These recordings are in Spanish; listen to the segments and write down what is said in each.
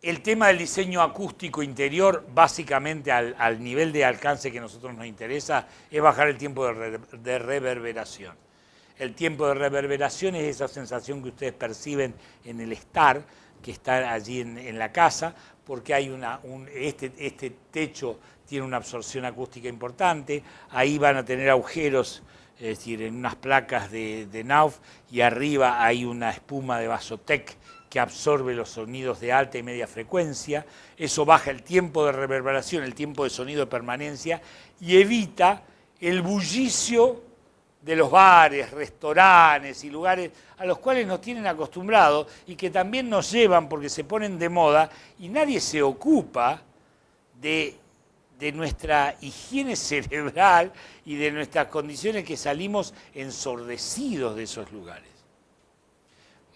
el tema del diseño acústico interior, básicamente al nivel de alcance que a nosotros nos interesa, es bajar el tiempo de reverberación. El tiempo de reverberación es esa sensación que ustedes perciben en el estar, que está allí en la casa, porque hay este techo tiene una absorción acústica importante, ahí van a tener agujeros, es decir, en unas placas de Nauf, y arriba hay una espuma de Vasotec que absorbe los sonidos de alta y media frecuencia. Eso baja el tiempo de reverberación, el tiempo de sonido de permanencia, y evita el bullicio de los bares, restaurantes y lugares a los cuales nos tienen acostumbrados y que también nos llevan porque se ponen de moda y nadie se ocupa de nuestra higiene cerebral y de nuestras condiciones, que salimos ensordecidos de esos lugares.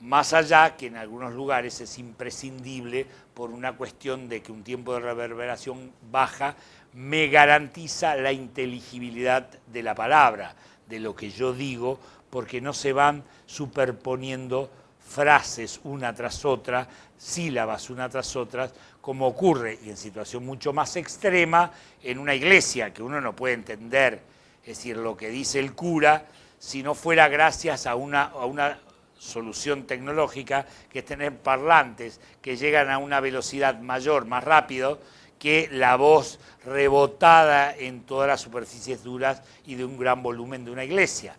Más allá que en algunos lugares es imprescindible por una cuestión de que un tiempo de reverberación baja me garantiza la inteligibilidad de la palabra, de lo que yo digo, porque no se van superponiendo frases una tras otra, sílabas una tras otra, como ocurre, y en situación mucho más extrema, en una iglesia, que uno no puede entender, es decir, lo que dice el cura, si no fuera gracias a una solución tecnológica, que es tener parlantes que llegan a una velocidad mayor, más rápido, que la voz rebotada en todas las superficies duras y de un gran volumen de una iglesia.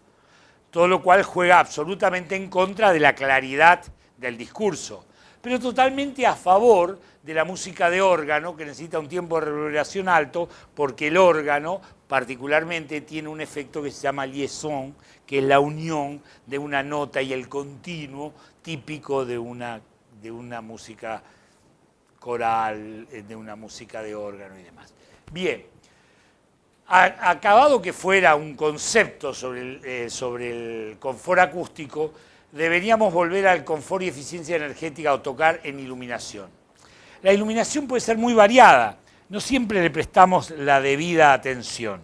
Todo lo cual juega absolutamente en contra de la claridad del discurso, pero totalmente a favor de la música de órgano, que necesita un tiempo de reverberación alto, porque el órgano particularmente tiene un efecto que se llama liaison, que es la unión de una nota y el continuo típico de una música coral, de una música de órgano y demás. Bien, acabado que fuera un concepto sobre el confort acústico, deberíamos volver al confort y eficiencia energética o tocar en iluminación. La iluminación puede ser muy variada, no siempre le prestamos la debida atención.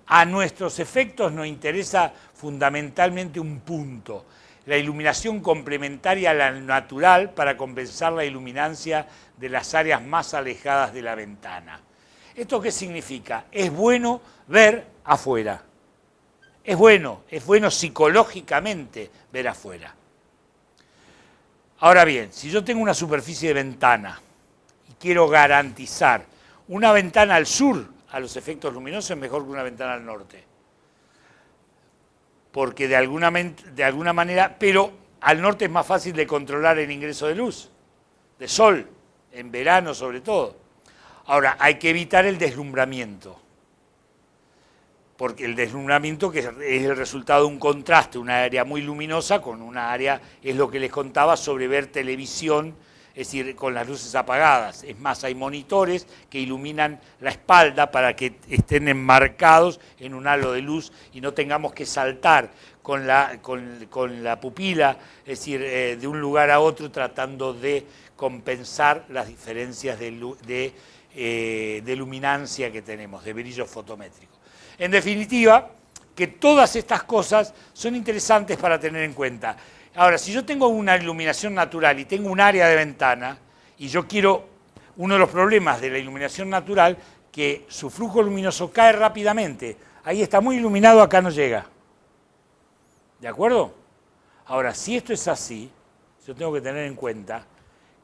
A nuestros efectos nos interesa fundamentalmente un punto, la iluminación complementaria a la natural para compensar la iluminancia de las áreas más alejadas de la ventana. ¿Esto qué significa? Es bueno ver afuera. Es bueno psicológicamente ver afuera. Ahora bien, si yo tengo una superficie de ventana y quiero garantizar una ventana al sur a los efectos luminosos, es mejor que una ventana al norte. Porque de alguna manera, pero al norte es más fácil de controlar el ingreso de luz, de sol, en verano sobre todo. Ahora, hay que evitar el deslumbramiento, porque el deslumbramiento que es el resultado de un contraste, una área muy luminosa con una área, es lo que les contaba sobre ver televisión, es decir, con las luces apagadas. Es más, hay monitores que iluminan la espalda para que estén enmarcados en un halo de luz y no tengamos que saltar con la pupila, es decir, de un lugar a otro tratando de compensar las diferencias de luminancia que tenemos, de brillo fotométrico. En definitiva, que todas estas cosas son interesantes para tener en cuenta. Ahora, si yo tengo una iluminación natural y tengo un área de ventana, y yo quiero, uno de los problemas de la iluminación natural, que su flujo luminoso cae rápidamente. Ahí está muy iluminado, acá no llega. ¿De acuerdo? Ahora, si esto es así, yo tengo que tener en cuenta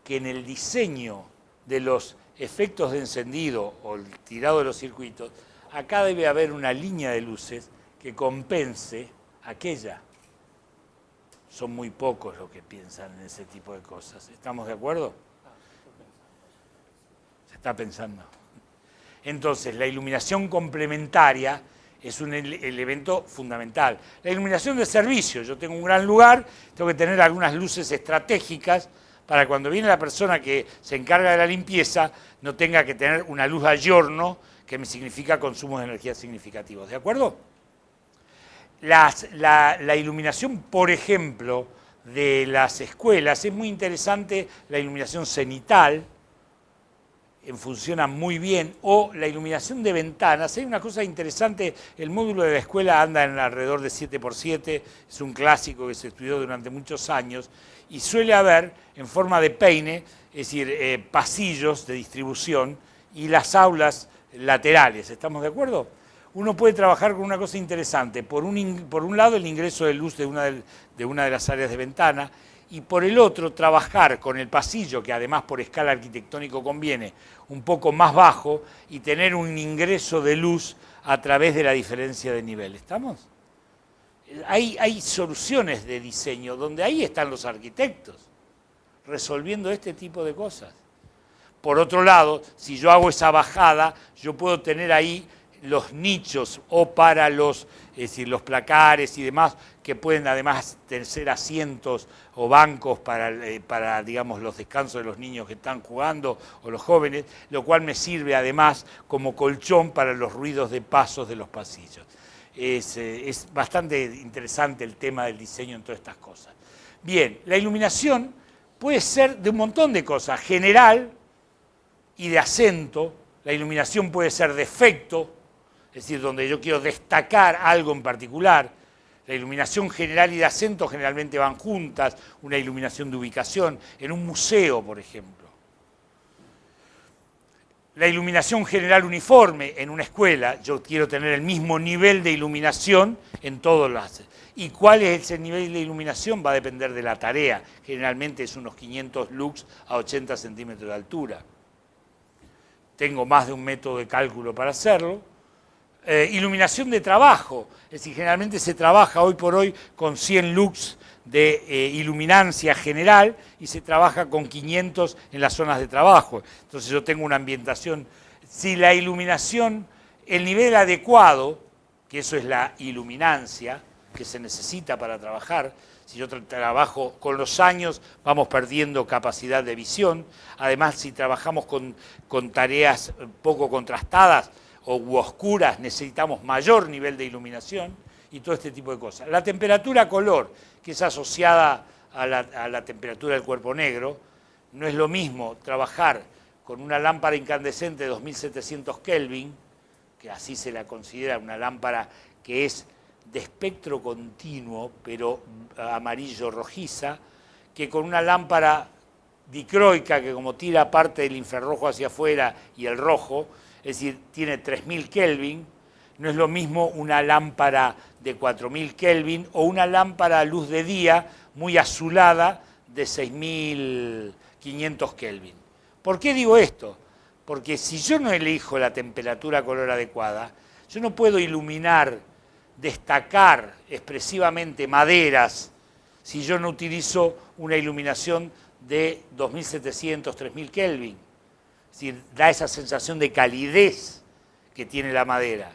que en el diseño de los efectos de encendido o el tirado de los circuitos, acá debe haber una línea de luces que compense aquella. Son muy pocos los que piensan en ese tipo de cosas. ¿Estamos de acuerdo? Se está pensando. Entonces, la iluminación complementaria es un elemento fundamental. La iluminación de servicio. Yo tengo un gran lugar, tengo que tener algunas luces estratégicas para cuando viene la persona que se encarga de la limpieza, no tenga que tener una luz a giorno, que me significa consumos de energía significativos. ¿De acuerdo? La iluminación, por ejemplo, de las escuelas, es muy interesante la iluminación cenital, funciona muy bien, o la iluminación de ventanas. Hay una cosa interesante, el módulo de la escuela anda en alrededor de 7x7, es un clásico que se estudió durante muchos años, y suele haber, en forma de peine, es decir, pasillos de distribución y las aulas laterales. ¿Estamos de acuerdo? Uno puede trabajar con una cosa interesante. Por un lado, el ingreso de luz de una de las áreas de ventana, y por el otro, trabajar con el pasillo, que además por escala arquitectónico conviene, un poco más bajo, y tener un ingreso de luz a través de la diferencia de nivel. ¿Estamos? Hay soluciones de diseño donde ahí están los arquitectos, resolviendo este tipo de cosas. Por otro lado, si yo hago esa bajada, yo puedo tener ahí los nichos o para los, es decir, los placares y demás, que pueden además ser asientos o bancos para, digamos, los descansos de los niños que están jugando o los jóvenes, lo cual me sirve además como colchón para los ruidos de pasos de los pasillos. Es bastante interesante el tema del diseño en todas estas cosas. Bien, la iluminación puede ser de un montón de cosas, general y de acento. La iluminación puede ser de efecto, es decir, donde yo quiero destacar algo en particular. La iluminación general y de acento generalmente van juntas, una iluminación de ubicación, en un museo, por ejemplo. La iluminación general uniforme en una escuela, yo quiero tener el mismo nivel de iluminación en todos los. ¿Y cuál es ese nivel de iluminación? Va a depender de la tarea. Generalmente es unos 500 lux a 80 centímetros de altura. Tengo más de un método de cálculo para hacerlo. Iluminación de trabajo, es decir, generalmente se trabaja hoy por hoy con 100 lux de iluminancia general y se trabaja con 500 en las zonas de trabajo. Entonces yo tengo una ambientación. Si la iluminación, el nivel adecuado, que eso es la iluminancia que se necesita para trabajar, si yo trabajo con los años vamos perdiendo capacidad de visión, además si trabajamos con tareas poco contrastadas o oscuras necesitamos mayor nivel de iluminación y todo este tipo de cosas. La temperatura-color, que es asociada a la temperatura del cuerpo negro, no es lo mismo trabajar con una lámpara incandescente de 2700 Kelvin, que así se la considera una lámpara que es de espectro continuo, pero amarillo-rojiza, que con una lámpara dicroica que como tira parte del infrarrojo hacia afuera y el rojo, es decir, tiene 3000 Kelvin, no es lo mismo una lámpara de 4000 Kelvin o una lámpara a luz de día muy azulada de 6500 Kelvin. ¿Por qué digo esto? Porque si yo no elijo la temperatura-color adecuada, yo no puedo iluminar, destacar expresivamente maderas si yo no utilizo una iluminación de 2700, 3000 Kelvin. Es decir, da esa sensación de calidez que tiene la madera.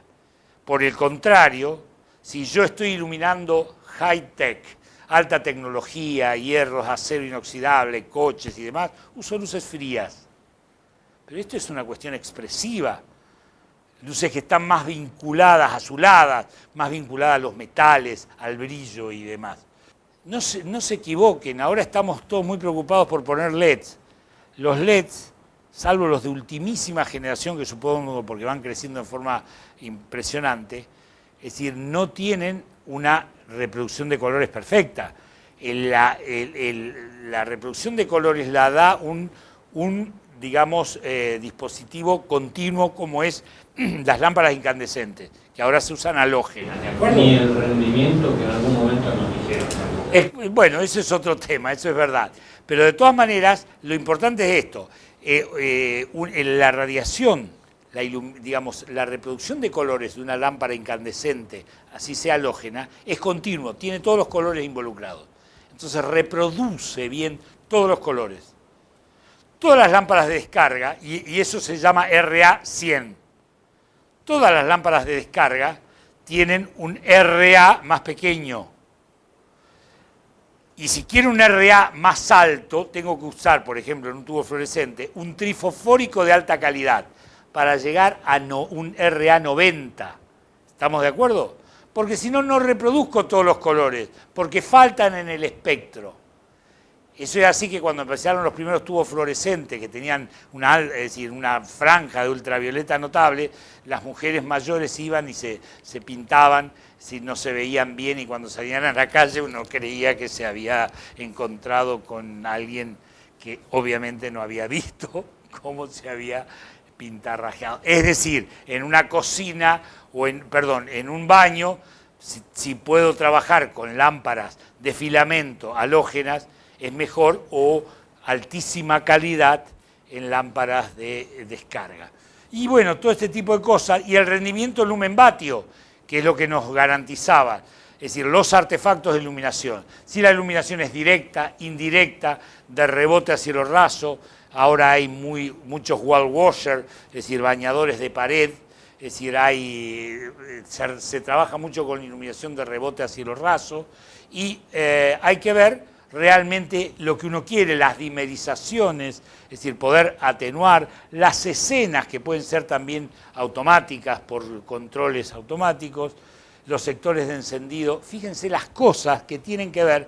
Por el contrario, si yo estoy iluminando high-tech, alta tecnología, hierros, acero inoxidable, coches y demás, uso luces frías. Pero esto es una cuestión expresiva. Luces que están más vinculadas, azuladas, más vinculadas a los metales, al brillo y demás. No se equivoquen, ahora estamos todos muy preocupados por poner LEDs. Los LEDs, salvo los de ultimísima generación, que supongo porque van creciendo en forma impresionante, es decir, no tienen una reproducción de colores perfecta. La reproducción de colores la da un digamos, dispositivo continuo como es las lámparas incandescentes, que ahora se usan halógenas, ¿de acuerdo? Ni el rendimiento que en algún momento nos dijeron. Bueno, eso es otro tema, eso es verdad. Pero de todas maneras, lo importante es esto. La radiación, digamos, la reproducción de colores de una lámpara incandescente, así sea halógena, es continuo, tiene todos los colores involucrados. Entonces reproduce bien todos los colores. Todas las lámparas de descarga, y eso se llama RA100, todas las lámparas de descarga tienen un RA más pequeño. Y si quiero un RA más alto, tengo que usar, por ejemplo, en un tubo fluorescente, un trifosfórico de alta calidad para llegar a un RA 90. ¿Estamos de acuerdo? Porque si no, no reproduzco todos los colores, porque faltan en el espectro. Eso es así que cuando empezaron los primeros tubos fluorescentes, que tenían es decir, una franja de ultravioleta notable, las mujeres mayores iban y se pintaban si no se veían bien, y cuando salían a la calle uno creía que se había encontrado con alguien que obviamente no había visto cómo se había pintarrajeado. Es decir, en una cocina, en un baño, si puedo trabajar con lámparas de filamento halógenas, es mejor, o altísima calidad en lámparas de descarga. Y bueno, todo este tipo de cosas, y el rendimiento lumen-vatio, que es lo que nos garantizaba, es decir, los artefactos de iluminación. Si la iluminación es directa, indirecta, de rebote a cielo raso, ahora hay muchos wall washers, es decir, bañadores de pared, es decir, se trabaja mucho con iluminación de rebote a cielo raso, y hay que ver realmente lo que uno quiere, las dimerizaciones, es decir, poder atenuar las escenas que pueden ser también automáticas por controles automáticos, los sectores de encendido. Fíjense las cosas que tienen que ver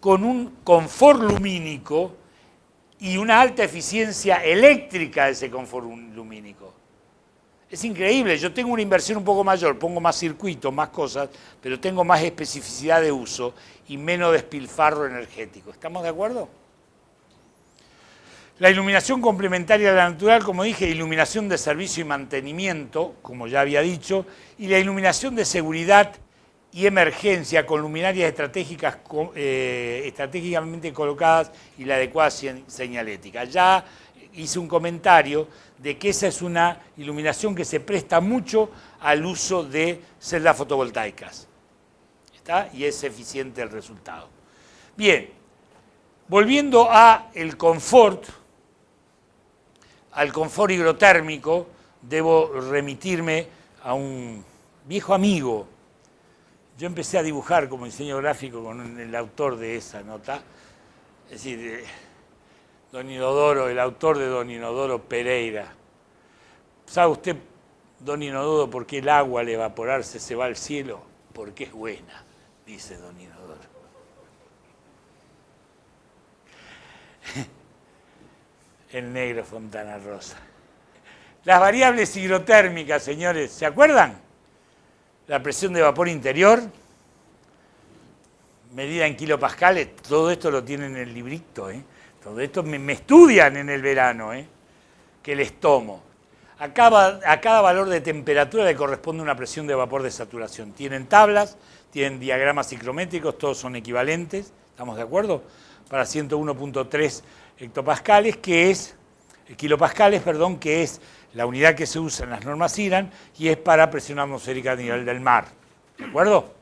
con un confort lumínico y una alta eficiencia eléctrica de ese confort lumínico. Es increíble, yo tengo una inversión un poco mayor, pongo más circuitos, más cosas, pero tengo más especificidad de uso y menos despilfarro energético. ¿Estamos de acuerdo? La iluminación complementaria a la natural, como dije, iluminación de servicio y mantenimiento, como ya había dicho, y la iluminación de seguridad y emergencia con luminarias estratégicas, estratégicamente colocadas y la adecuada señalética. Ya hice un comentario de que esa es una iluminación que se presta mucho al uso de celdas fotovoltaicas. ¿Está? Y es eficiente el resultado. Bien, volviendo al confort hidrotérmico, debo remitirme a un viejo amigo. Yo empecé a dibujar como diseño gráfico con el autor de esa nota, es decir, Don Inodoro, el autor de Don Inodoro Pereira. ¿Sabe usted, Don Inodoro, por qué el agua al evaporarse se va al cielo? Porque es buena, dice Don Inodoro. El negro Fontana Rosa. Las variables hidrotérmicas, señores, ¿se acuerdan? La presión de vapor interior, medida en kilopascales, todo esto lo tienen en el librito, ¿eh? Todo esto me estudian en el verano, que les tomo. A cada valor de temperatura le corresponde una presión de vapor de saturación. Tienen tablas, tienen diagramas ciclométricos, todos son equivalentes, ¿estamos de acuerdo? Para 101.3 hectopascales, kilopascales, que es la unidad que se usa en las normas IRAN y es para presión atmosférica a nivel del mar, ¿de acuerdo?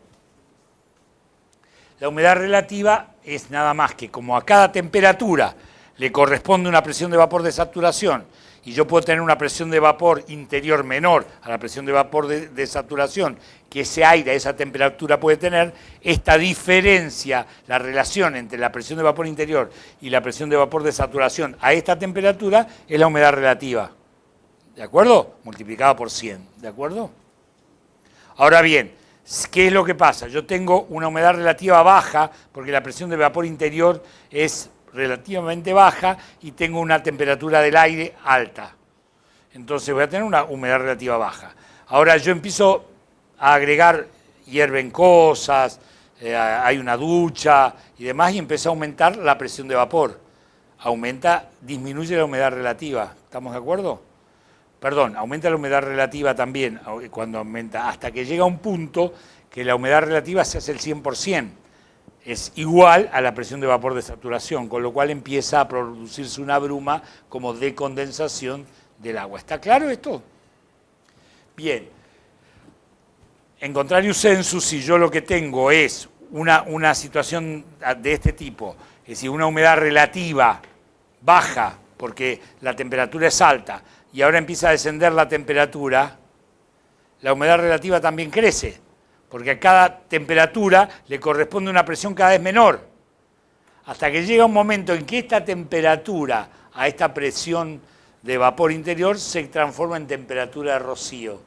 La humedad relativa es nada más que como a cada temperatura le corresponde una presión de vapor de saturación y yo puedo tener una presión de vapor interior menor a la presión de vapor de saturación que ese aire a esa temperatura puede tener, esta diferencia, la relación entre la presión de vapor interior y la presión de vapor de saturación a esta temperatura es la humedad relativa, ¿de acuerdo? Multiplicada por 100, ¿de acuerdo? Ahora bien, ¿qué es lo que pasa? Yo tengo una humedad relativa baja porque la presión de vapor interior es relativamente baja y tengo una temperatura del aire alta. Entonces voy a tener una humedad relativa baja. Ahora yo empiezo a agregar, hierven cosas, hay una ducha y demás y empiezo a aumentar la presión de vapor. Disminuye la humedad relativa. ¿Estamos de acuerdo? Perdón, aumenta la humedad relativa también cuando aumenta, hasta que llega a un punto que la humedad relativa se hace el 100%. Es igual a la presión de vapor de saturación, con lo cual empieza a producirse una bruma como de condensación del agua. ¿Está claro esto? Bien. En contrario sensu, si yo lo que tengo es una situación de este tipo, es decir, una humedad relativa baja, porque la temperatura es alta, y ahora empieza a descender la temperatura, la humedad relativa también crece, porque a cada temperatura le corresponde una presión cada vez menor, hasta que llega un momento en que esta temperatura a esta presión de vapor interior se transforma en temperatura de rocío,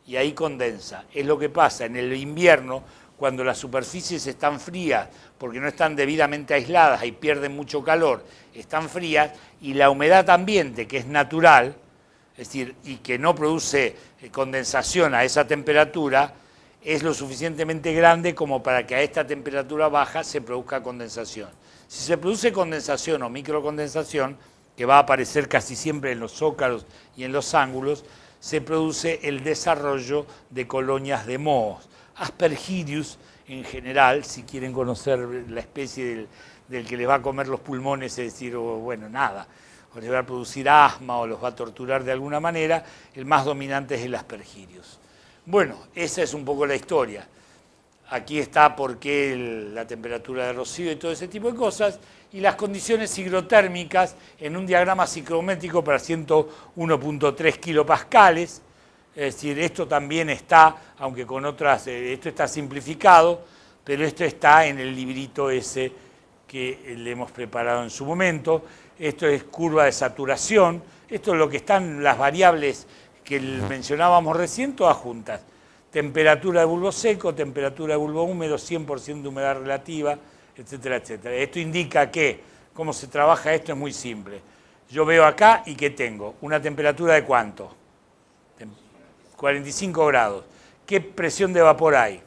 y ahí condensa. Es lo que pasa en el invierno, cuando las superficies están frías, porque no están debidamente aisladas y pierden mucho calor, están frías, y la humedad ambiente, que es natural, es decir, y que no produce condensación a esa temperatura, es lo suficientemente grande como para que a esta temperatura baja se produzca condensación. Si se produce condensación o microcondensación, que va a aparecer casi siempre en los zócalos y en los ángulos, se produce el desarrollo de colonias de mohos. Aspergillus, en general, si quieren conocer la especie del que les va a comer los pulmones, es decir, bueno, nada, o les va a producir asma o los va a torturar de alguna manera, el más dominante es el Aspergillus. Bueno, esa es un poco la historia. Aquí está por qué la temperatura de rocío y todo ese tipo de cosas, y las condiciones higrotérmicas en un diagrama psicométrico para 101.3 kilopascales. Es decir, esto también está, aunque con otras, esto está simplificado, pero esto está en el librito ese que le hemos preparado en su momento. Esto es curva de saturación, esto es lo que están las variables que mencionábamos recién, todas juntas. Temperatura de bulbo seco, temperatura de bulbo húmedo, 100% de humedad relativa, etcétera, etcétera. Esto indica que, cómo se trabaja esto es muy simple. Yo veo acá y ¿qué tengo? Una temperatura de ¿cuánto? 45 grados. ¿Qué presión de vapor hay?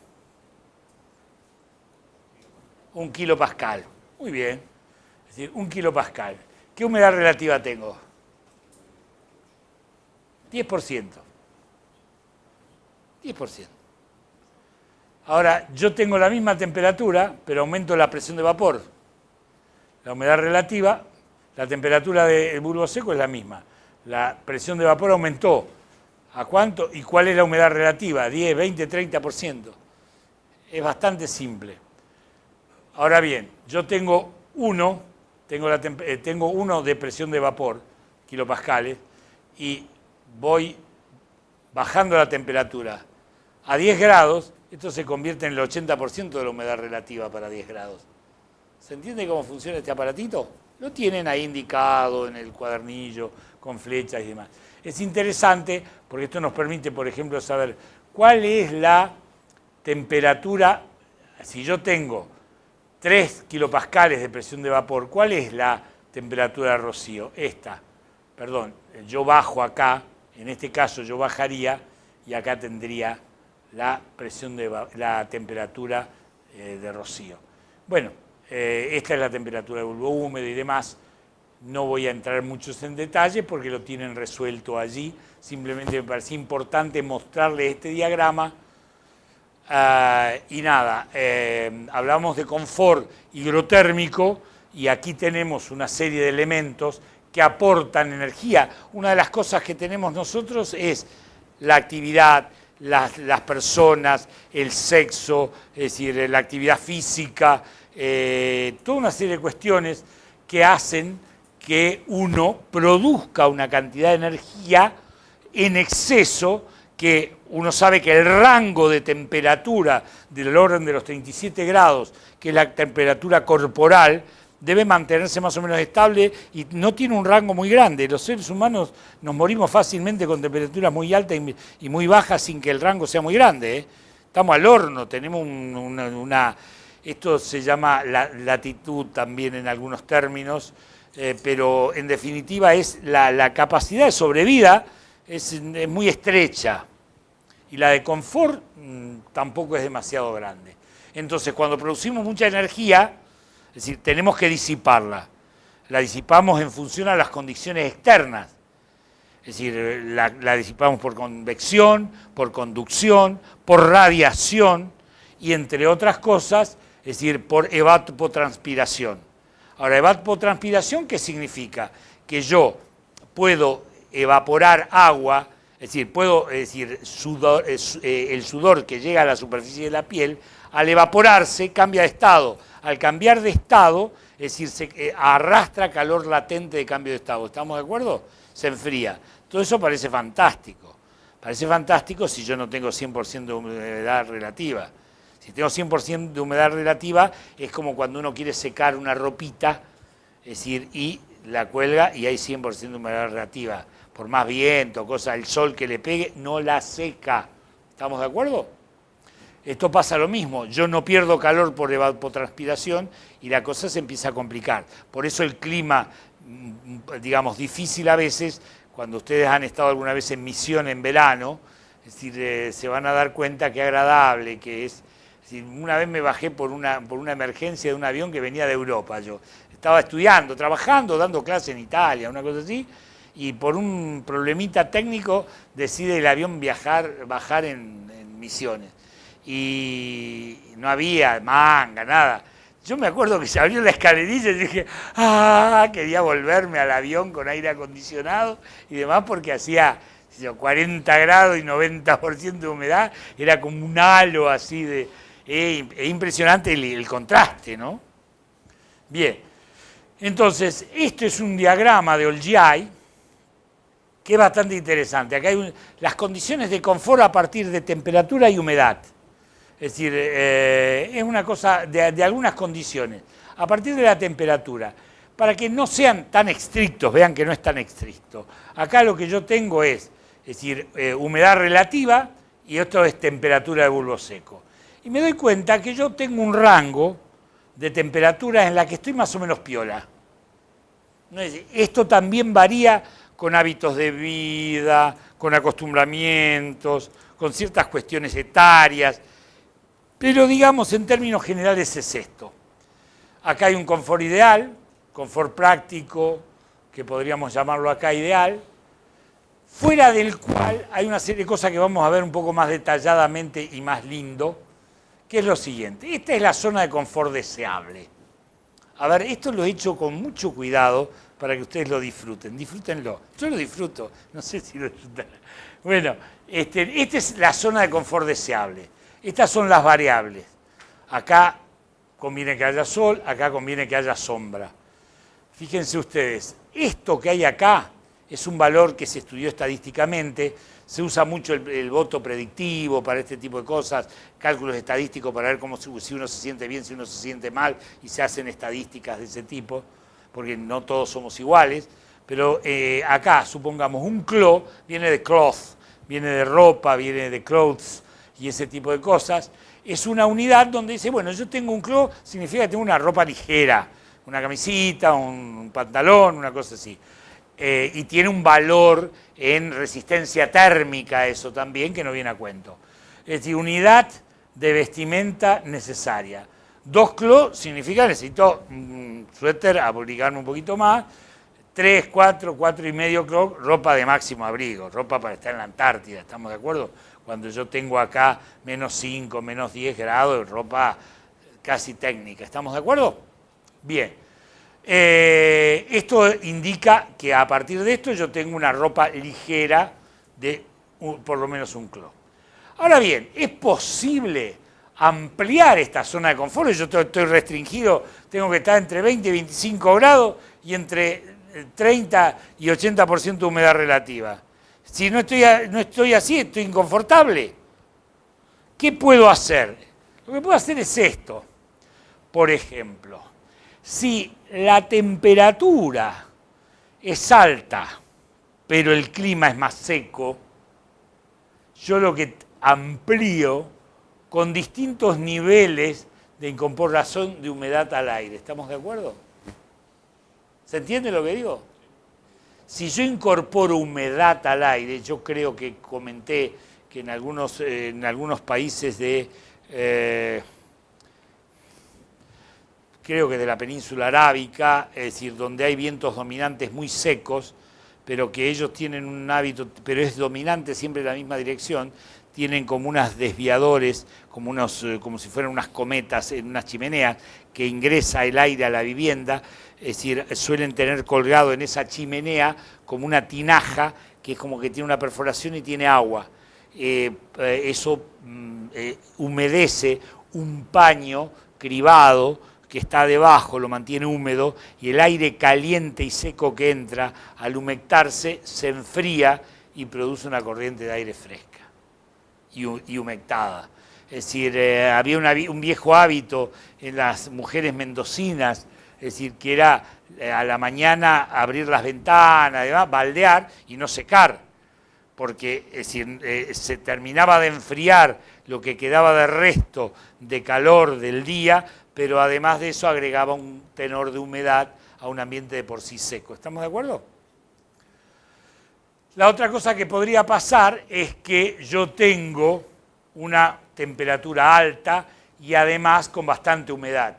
1 kilopascal. Muy bien. Es decir, 1 kilopascal. ¿Qué humedad relativa tengo? 10%. 10%. Ahora, yo tengo la misma temperatura, pero aumento la presión de vapor. La humedad relativa, la temperatura del bulbo seco es la misma. La presión de vapor aumentó. ¿A cuánto? ¿Y cuál es la humedad relativa? 10, 20, 30%. Es bastante simple. Ahora bien, yo tengo uno de presión de vapor, kilopascales, y voy bajando la temperatura a 10 grados, esto se convierte en el 80% de la humedad relativa para 10 grados. ¿Se entiende cómo funciona este aparatito? Lo tienen ahí indicado en el cuadernillo, con flechas y demás. Es interesante porque esto nos permite, por ejemplo, saber cuál es la temperatura, si yo tengo 3 kilopascales de presión de vapor, ¿cuál es la temperatura de rocío? Esta, perdón, yo bajo acá, en este caso yo bajaría y acá tendría la temperatura de rocío. Bueno, esta es la temperatura de bulbo húmedo y demás. No voy a entrar muchos en detalle porque lo tienen resuelto allí. Simplemente me parecía importante mostrarles este diagrama. Y nada, hablamos de confort higrotérmico y aquí tenemos una serie de elementos que aportan energía. Una de las cosas que tenemos nosotros es la actividad, las personas, el sexo, es decir, la actividad física, toda una serie de cuestiones que hacen que uno produzca una cantidad de energía en exceso, que uno sabe que el rango de temperatura del orden de los 37 grados, que es la temperatura corporal, debe mantenerse más o menos estable y no tiene un rango muy grande. Los seres humanos nos morimos fácilmente con temperaturas muy altas y muy bajas sin que el rango sea muy grande, ¿eh? Estamos al horno, tenemos esto se llama latitud también en algunos términos, pero en definitiva es la capacidad de sobrevida es muy estrecha y la de confort tampoco es demasiado grande. Entonces, cuando producimos mucha energía, es decir, tenemos que disiparla. La disipamos en función a las condiciones externas. Es decir, la disipamos por convección, por conducción, por radiación y, entre otras cosas, es decir, por evapotranspiración. Ahora, evapotranspiración, ¿qué significa? Que yo puedo evaporar agua, es decir, el sudor que llega a la superficie de la piel, al evaporarse cambia de estado. Al cambiar de estado, es decir, se arrastra calor latente de cambio de estado. ¿Estamos de acuerdo? Se enfría. Todo eso parece fantástico. Parece fantástico si yo no tengo 100% de humedad relativa. Si tengo 100% de humedad relativa, es como cuando uno quiere secar una ropita, es decir, y la cuelga y hay 100% de humedad relativa. Por más viento, el sol que le pegue, no la seca. ¿Estamos de acuerdo? Esto pasa lo mismo. Yo no pierdo calor por evapotranspiración y la cosa se empieza a complicar. Por eso el clima, digamos, difícil a veces, cuando ustedes han estado alguna vez en misión en verano, es decir, se van a dar cuenta que agradable, que es Una vez me bajé por una emergencia de un avión que venía de Europa. Yo estaba estudiando, trabajando, dando clase en Italia, una cosa así, y por un problemita técnico decide el avión bajar en Misiones. Y no había manga, nada. Yo me acuerdo que se abrió la escalerilla y dije, quería volverme al avión con aire acondicionado y demás porque hacía 40 grados y 90% de humedad, era como un halo así de... Es impresionante el contraste, ¿no? Bien, entonces, esto es un diagrama de Olgiai que es bastante interesante. Acá hay las condiciones de confort a partir de temperatura y humedad. Es decir, es una cosa de algunas condiciones. A partir de la temperatura, para que no sean tan estrictos, vean que no es tan estricto. Acá lo que yo tengo es decir, humedad relativa y esto es temperatura de bulbo seco. Y me doy cuenta que yo tengo un rango de temperaturas en la que estoy más o menos piola. Esto también varía con hábitos de vida, con acostumbramientos, con ciertas cuestiones etarias, pero digamos en términos generales es esto. Acá hay un confort ideal, confort práctico, que podríamos llamarlo acá ideal, fuera del cual hay una serie de cosas que vamos a ver un poco más detalladamente y más lindo, que es lo siguiente. Esta es la zona de confort deseable. A ver, esto lo he hecho con mucho cuidado para que ustedes lo disfruten. Disfrútenlo. Yo lo disfruto. No sé si lo disfrutan. Bueno, esta es la zona de confort deseable. Estas son las variables. Acá conviene que haya sol, acá conviene que haya sombra. Fíjense ustedes, esto que hay acá es un valor que se estudió estadísticamente, se usa mucho el voto predictivo para este tipo de cosas, cálculos estadísticos para ver si uno se siente bien, si uno se siente mal, y se hacen estadísticas de ese tipo, porque no todos somos iguales, pero acá, supongamos, un clo viene de cloth, viene de ropa, viene de clothes, y ese tipo de cosas, es una unidad donde dice, bueno, yo tengo un clo, significa que tengo una ropa ligera, una camisita, un pantalón, una cosa así. Y tiene un valor en resistencia térmica eso también, que no viene a cuento. Es decir, unidad de vestimenta necesaria. 2 clo significa necesito un suéter, abrigarme un poquito más. 3, 4, 4,5 clo, ropa de máximo abrigo, ropa para estar en la Antártida, ¿estamos de acuerdo? Cuando yo tengo acá menos 5, menos 10 grados, ropa casi técnica, ¿estamos de acuerdo? Bien. Esto indica que a partir de esto yo tengo una ropa ligera de por lo menos un clo. Ahora bien, ¿es posible ampliar esta zona de confort? Yo estoy restringido, tengo que estar entre 20 y 25 grados y entre 30 y 80% de humedad relativa. Si no estoy así, estoy inconfortable. ¿Qué puedo hacer? Lo que puedo hacer es esto. Por ejemplo, si la temperatura es alta, pero el clima es más seco, yo lo que amplío con distintos niveles de incorporación de humedad al aire. ¿Estamos de acuerdo? ¿Se entiende lo que digo? Si yo incorporo humedad al aire, yo creo que comenté que en algunos países creo que de la península arábica, es decir, donde hay vientos dominantes muy secos, pero que ellos tienen un hábito, pero es dominante siempre en la misma dirección, tienen como unos desviadores, como si fueran unas cometas en unas chimeneas, que ingresa el aire a la vivienda, es decir, suelen tener colgado en esa chimenea como una tinaja, que es como que tiene una perforación y tiene agua. Eso humedece un paño cribado que está debajo, lo mantiene húmedo, y el aire caliente y seco que entra, al humectarse, se enfría y produce una corriente de aire fresca y humectada. Es decir, había un viejo hábito en las mujeres mendocinas, es decir, que era a la mañana abrir las ventanas, además, baldear y no secar, porque es decir, se terminaba de enfriar lo que quedaba de resto de calor del día, pero además de eso agregaba un tenor de humedad a un ambiente de por sí seco. ¿Estamos de acuerdo? La otra cosa que podría pasar es que yo tengo una temperatura alta y además con bastante humedad.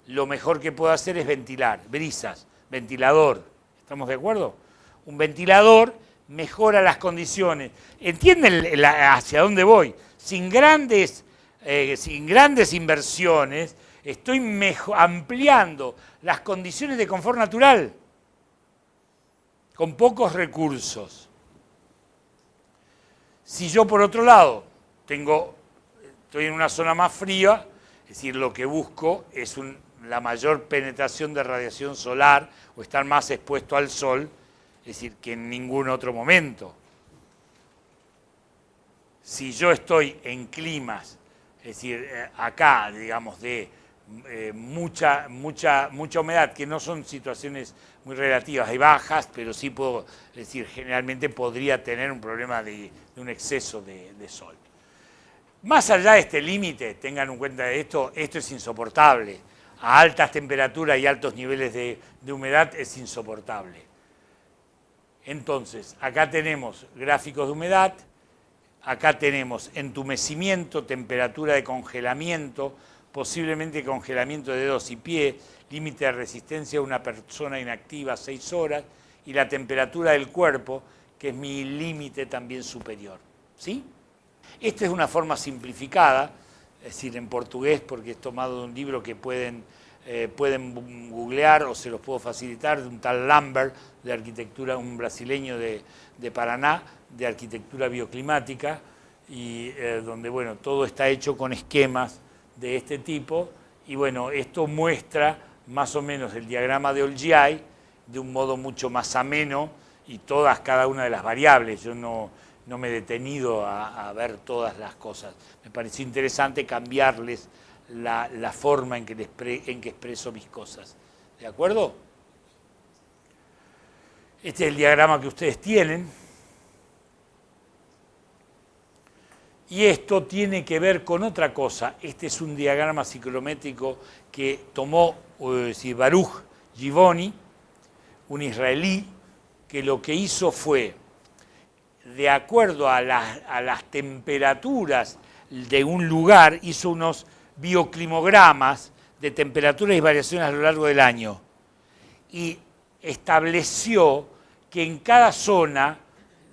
Lo mejor que puedo hacer es ventilar, brisas, ventilador. ¿Estamos de acuerdo? Un ventilador mejora las condiciones. ¿Entienden hacia dónde voy? Sin grandes inversiones, estoy ampliando las condiciones de confort natural con pocos recursos. Si yo, por otro lado, estoy en una zona más fría, es decir, lo que busco es la mayor penetración de radiación solar o estar más expuesto al sol, es decir, que en ningún otro momento. Si yo estoy en climas, es decir, acá, digamos, de mucha humedad, que no son situaciones muy relativas y bajas, pero sí puedo, es decir, generalmente podría tener un problema de un exceso de sol. Más allá de este límite, tengan en cuenta esto es insoportable. A altas temperaturas y altos niveles de humedad es insoportable. Entonces, acá tenemos gráficos de humedad, acá tenemos entumecimiento, temperatura de congelamiento, posiblemente congelamiento de dedos y pies, límite de resistencia de una persona inactiva 6 horas, y la temperatura del cuerpo, que es mi límite también superior. ¿Sí? Esta es una forma simplificada, es decir, en portugués, porque es tomado de un libro que pueden googlear o se los puedo facilitar, de un tal Lambert, de arquitectura, un brasileño de Paraná, de arquitectura bioclimática, y donde, bueno, todo está hecho con esquemas de este tipo, y bueno, esto muestra más o menos el diagrama de Olgiai de un modo mucho más ameno, y cada una de las variables. Yo no me he detenido a ver todas las cosas. Me pareció interesante cambiarles la forma en que expreso mis cosas. ¿De acuerdo? Este es el diagrama que ustedes tienen. Y esto tiene que ver con otra cosa. Este es un diagrama ciclométrico que tomó Baruch Givoni, un israelí, que lo que hizo fue, de acuerdo a las temperaturas de un lugar, hizo unos bioclimogramas de temperaturas y variaciones a lo largo del año. Y estableció que en cada zona,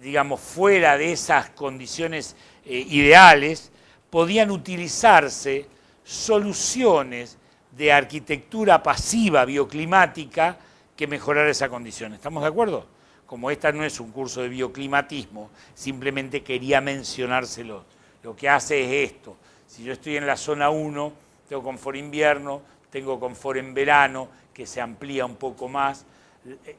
digamos, fuera de esas condiciones ideales, podían utilizarse soluciones de arquitectura pasiva bioclimática que mejorara esa condición. ¿Estamos de acuerdo? Como esta no es un curso de bioclimatismo, simplemente quería mencionárselo. Lo que hace es esto. Si yo estoy en la zona 1, tengo confort invierno, tengo confort en verano, que se amplía un poco más.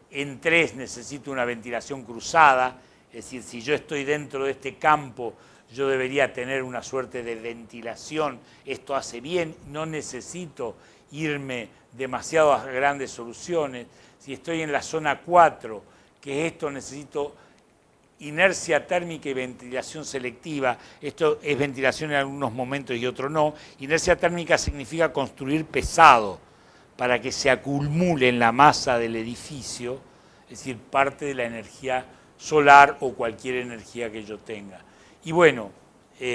En 3 necesito una ventilación cruzada, es decir, si yo estoy dentro de este campo, yo debería tener una suerte de ventilación. Esto hace bien, no necesito irme demasiado a grandes soluciones. Si estoy en la zona 4, que esto necesito inercia térmica y ventilación selectiva. Esto es ventilación en algunos momentos y otros no. Inercia térmica significa construir pesado para que se acumule en la masa del edificio, es decir, parte de la energía solar o cualquier energía que yo tenga. Y bueno,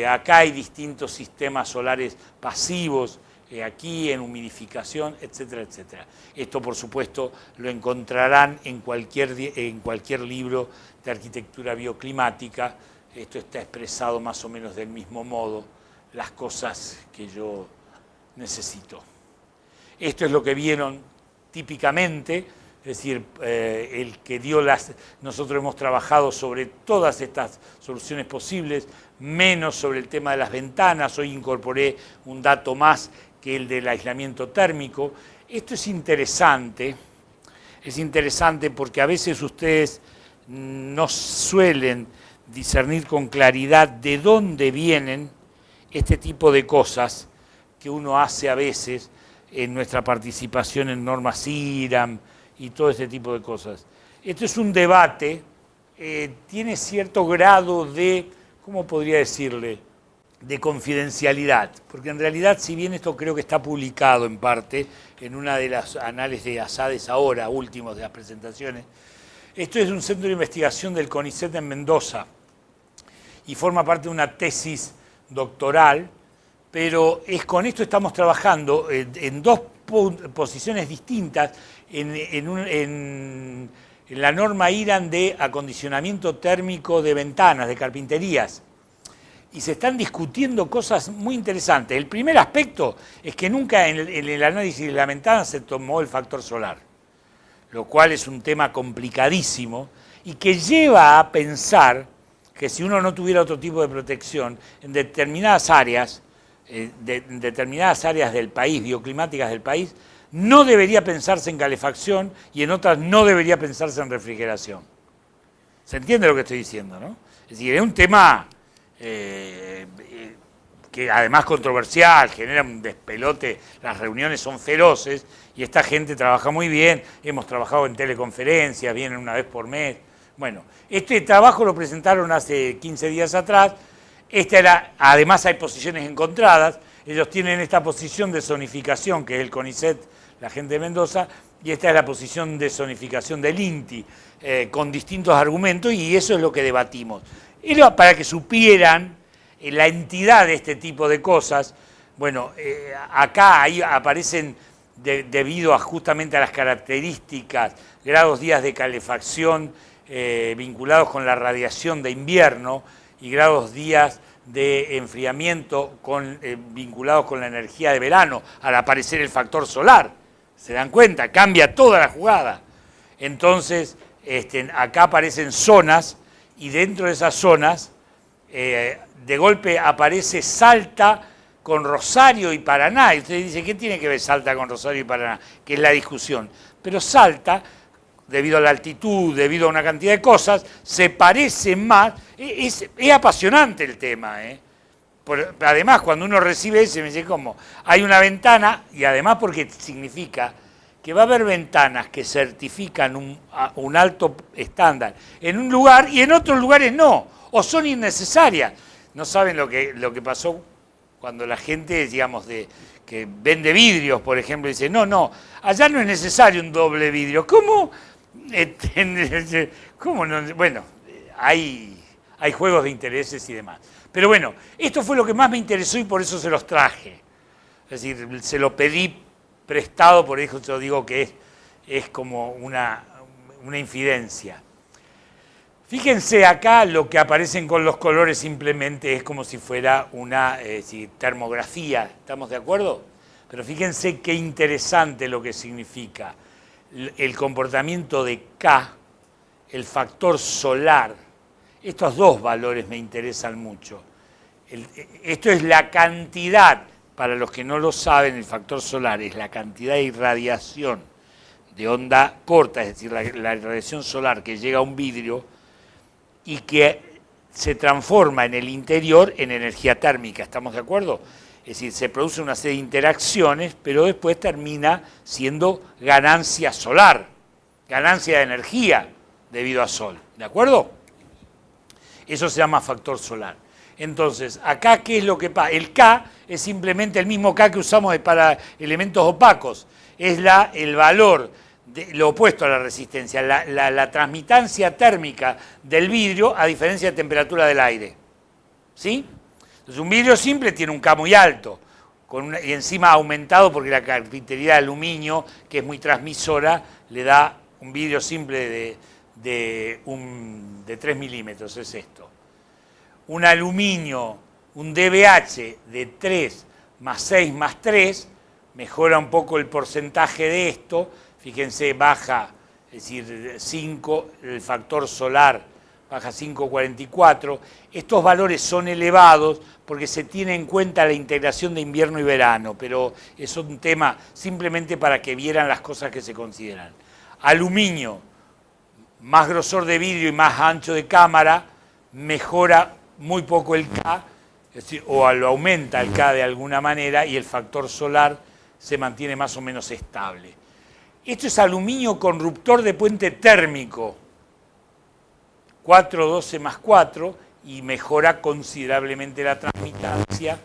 acá hay distintos sistemas solares pasivos, aquí en humidificación, etcétera, etcétera. Esto, por supuesto, lo encontrarán en cualquier libro de arquitectura bioclimática. Esto está expresado más o menos del mismo modo, las cosas que yo necesito. Esto es lo que vieron típicamente, es decir, el que dio nosotros hemos trabajado sobre todas estas soluciones posibles, menos sobre el tema de las ventanas. Hoy incorporé un dato más, que el del aislamiento térmico. Esto es interesante porque a veces ustedes no suelen discernir con claridad de dónde vienen este tipo de cosas que uno hace a veces en nuestra participación en normas IRAM y todo este tipo de cosas. Esto es un debate, tiene cierto grado de, ¿cómo podría decirle?, de confidencialidad, porque en realidad, si bien esto creo que está publicado en parte en una de las anales de ASADES ahora, últimos de las presentaciones, esto es un centro de investigación del CONICET en Mendoza y forma parte de una tesis doctoral pero con esto estamos trabajando en dos posiciones distintas en la norma IRAN de acondicionamiento térmico de ventanas, de carpinterías. Y se están discutiendo cosas muy interesantes. El primer aspecto es que nunca en el análisis de la ventana se tomó el factor solar, lo cual es un tema complicadísimo y que lleva a pensar que si uno no tuviera otro tipo de protección, en determinadas áreas del país, bioclimáticas del país, no debería pensarse en calefacción y en otras no debería pensarse en refrigeración. ¿Se entiende lo que estoy diciendo, no? Es decir, es un tema que además controversial, genera un despelote, las reuniones son feroces y esta gente trabaja muy bien, hemos trabajado en teleconferencias, vienen una vez por mes. Bueno, este trabajo lo presentaron hace 15 días atrás, además hay posiciones encontradas, ellos tienen esta posición de zonificación, que es el CONICET, la gente de Mendoza, y esta es la posición de zonificación del INTI, con distintos argumentos, y eso es lo que debatimos. Era para que supieran la entidad de este tipo de cosas. Bueno, acá ahí aparecen, debido justamente a las características, grados días de calefacción vinculados con la radiación de invierno y grados días de enfriamiento vinculados con la energía de verano, al aparecer el factor solar. ¿Se dan cuenta? Cambia toda la jugada. Entonces, acá aparecen zonas y dentro de esas zonas, de golpe aparece Salta con Rosario y Paraná. Y usted dice, ¿qué tiene que ver Salta con Rosario y Paraná? Que es la discusión. Pero Salta, debido a la altitud, debido a una cantidad de cosas, se parece más. Es apasionante el tema, además, cuando uno recibe eso, me dice, ¿cómo? Hay una ventana, y además porque significa que va a haber ventanas que certifican un alto estándar en un lugar y en otros lugares no, o son innecesarias. No saben lo que pasó cuando la gente, digamos, que vende vidrios, por ejemplo, dice, no, allá no es necesario un doble vidrio. ¿Cómo? ¿Cómo no? Bueno, hay juegos de intereses y demás. Pero bueno, esto fue lo que más me interesó y por eso se los traje. Es decir, se lo pedí prestado, por eso yo digo que es como una infidencia. Fíjense acá lo que aparecen con los colores simplemente es como si fuera una termografía, ¿estamos de acuerdo? Pero fíjense qué interesante lo que significa el comportamiento de K, el factor solar. Estos dos valores me interesan mucho. Esto es la cantidad. Para los que no lo saben, el factor solar es la cantidad de irradiación de onda corta, es decir, la irradiación solar que llega a un vidrio y que se transforma en el interior en energía térmica, ¿estamos de acuerdo? Es decir, se produce una serie de interacciones, pero después termina siendo ganancia solar, ganancia de energía debido a sol, ¿de acuerdo? Eso se llama factor solar. Entonces, acá, ¿qué es lo que pasa? El K es simplemente el mismo K que usamos para elementos opacos. Es el valor, lo opuesto a la resistencia, la transmitancia térmica del vidrio a diferencia de temperatura del aire. ¿Sí? Entonces, un vidrio simple tiene un K muy alto, y encima aumentado porque la carpintería de aluminio, que es muy transmisora, le da un vidrio simple de 3 milímetros, es esto. Un aluminio, un DBH de 3 más 6 más 3, mejora un poco el porcentaje de esto, fíjense, baja, es decir, 5, el factor solar baja 5,44. Estos valores son elevados porque se tiene en cuenta la integración de invierno y verano, pero es un tema simplemente para que vieran las cosas que se consideran. Aluminio, más grosor de vidrio y más ancho de cámara, mejora muy poco el K, es decir, o lo aumenta el K de alguna manera y el factor solar se mantiene más o menos estable. Esto es aluminio con ruptor de puente térmico, 4,12 más 4, y mejora considerablemente la transmitancia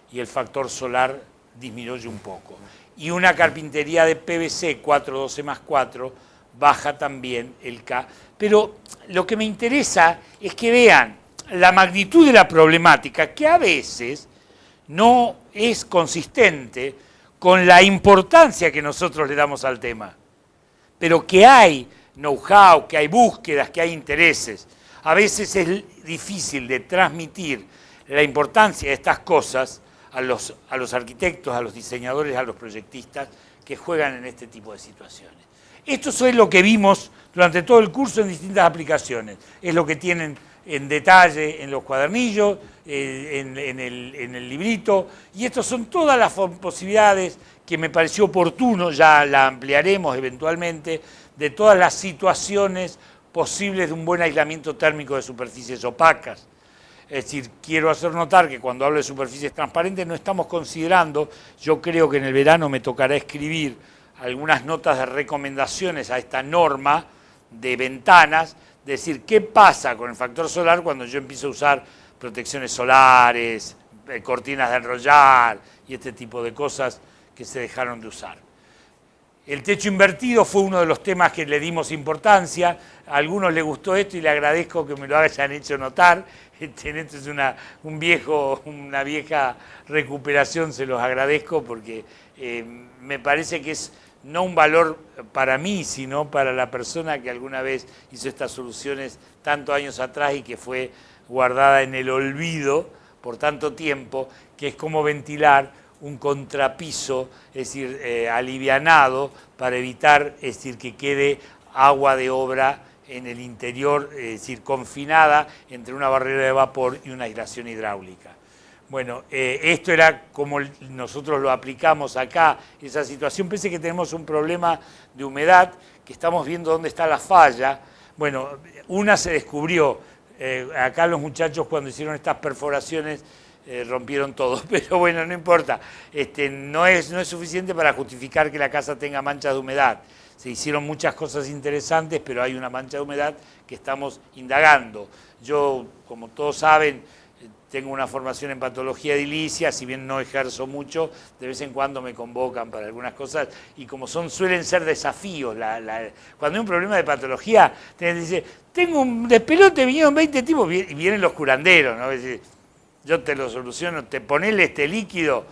y el factor solar disminuye un poco. Y una carpintería de PVC, 4,12 más 4, baja también el K. Pero lo que me interesa es que vean la magnitud de la problemática, que a veces no es consistente con la importancia que nosotros le damos al tema. Pero que hay know-how, que hay búsquedas, que hay intereses. A veces es difícil de transmitir la importancia de estas cosas a los arquitectos, a los diseñadores, a los proyectistas que juegan en este tipo de situaciones. Esto es lo que vimos durante todo el curso en distintas aplicaciones. Es lo que tienen en detalle en los cuadernillos, en el librito, y estas son todas las posibilidades que me pareció oportuno, ya la ampliaremos eventualmente, de todas las situaciones posibles de un buen aislamiento térmico de superficies opacas. Es decir, quiero hacer notar que cuando hablo de superficies transparentes no estamos considerando, yo creo que en el verano me tocará escribir algunas notas de recomendaciones a esta norma de ventanas, decir qué pasa con el factor solar cuando yo empiezo a usar protecciones solares, cortinas de enrollar y este tipo de cosas que se dejaron de usar. El techo invertido fue uno de los temas que le dimos importancia. A algunos les gustó esto y le agradezco que me lo hayan hecho notar. Esto es una vieja recuperación, se los agradezco porque me parece que es no un valor para mí, sino para la persona que alguna vez hizo estas soluciones tantos años atrás y que fue guardada en el olvido por tanto tiempo, que es como ventilar un contrapiso, es decir, alivianado, para evitar, es decir, que quede agua de obra en el interior, es decir, confinada entre una barrera de vapor y una aislación hidráulica. Bueno, esto era como nosotros lo aplicamos acá, esa situación. Pensé que tenemos un problema de humedad, que estamos viendo dónde está la falla. Bueno, una se descubrió, acá los muchachos cuando hicieron estas perforaciones, rompieron todo, pero bueno, no importa. No es suficiente para justificar que la casa tenga manchas de humedad. Se hicieron muchas cosas interesantes, pero hay una mancha de humedad que estamos indagando. Yo, como todos saben, tengo una formación en patología edilicia, si bien no ejerzo mucho, de vez en cuando me convocan para algunas cosas, y como suelen ser desafíos, cuando hay un problema de patología, te dice, tengo un despelote, vinieron 20 tipos, y vienen los curanderos, ¿no? Es decir, yo te lo soluciono, te ponele este líquido,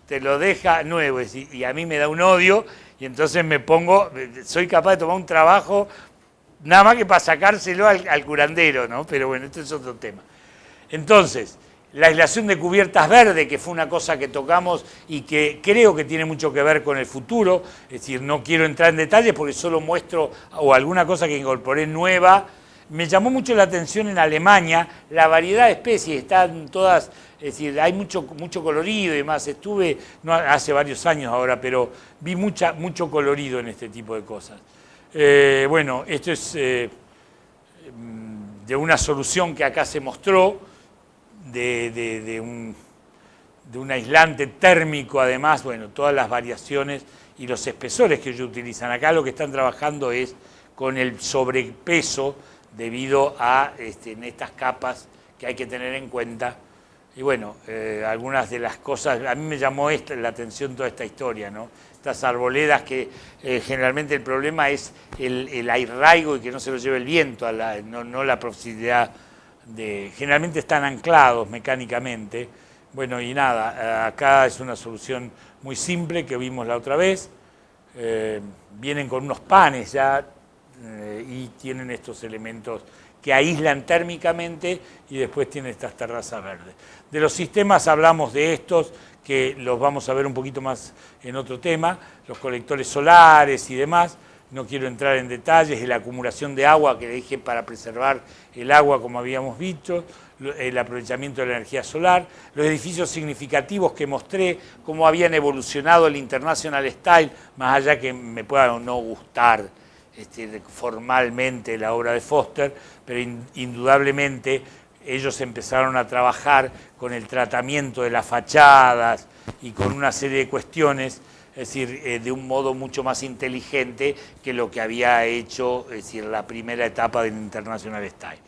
te lo deja nuevo, y a mí me da un odio, y entonces me pongo, soy capaz de tomar un trabajo, nada más que para sacárselo al curandero, ¿no? Pero bueno, este es otro tema. Entonces, la aislación de cubiertas verdes, que fue una cosa que tocamos y que creo que tiene mucho que ver con el futuro, es decir, no quiero entrar en detalles porque solo muestro o alguna cosa que incorporé nueva. Me llamó mucho la atención en Alemania, la variedad de especies, están todas, es decir, hay mucho colorido y demás. Estuve, no hace varios años ahora, pero vi mucho colorido en este tipo de cosas. Bueno, esto es de una solución que acá se mostró, de un aislante térmico, además, bueno, todas las variaciones y los espesores que ellos utilizan. Acá lo que están trabajando es con el sobrepeso debido a en estas capas que hay que tener en cuenta. Y bueno, algunas de las cosas, a mí me llamó la atención toda esta historia, ¿no? Estas arboledas que generalmente el problema es el arraigo y que no se lo lleve el viento, no la proximidad generalmente están anclados mecánicamente. Bueno, y nada, acá es una solución muy simple que vimos la otra vez. Vienen con unos panes ya y tienen estos elementos que aíslan térmicamente y después tienen estas terrazas verdes. De los sistemas hablamos de estos, que los vamos a ver un poquito más en otro tema, los colectores solares y demás. No quiero entrar en detalles de la acumulación de agua que le dije para preservar el agua, como habíamos visto, el aprovechamiento de la energía solar, los edificios significativos que mostré, cómo habían evolucionado el International Style, más allá que me pueda o no gustar formalmente la obra de Foster, pero indudablemente ellos empezaron a trabajar con el tratamiento de las fachadas y con una serie de cuestiones, es decir, de un modo mucho más inteligente que lo que había hecho, es decir, la primera etapa del International Style.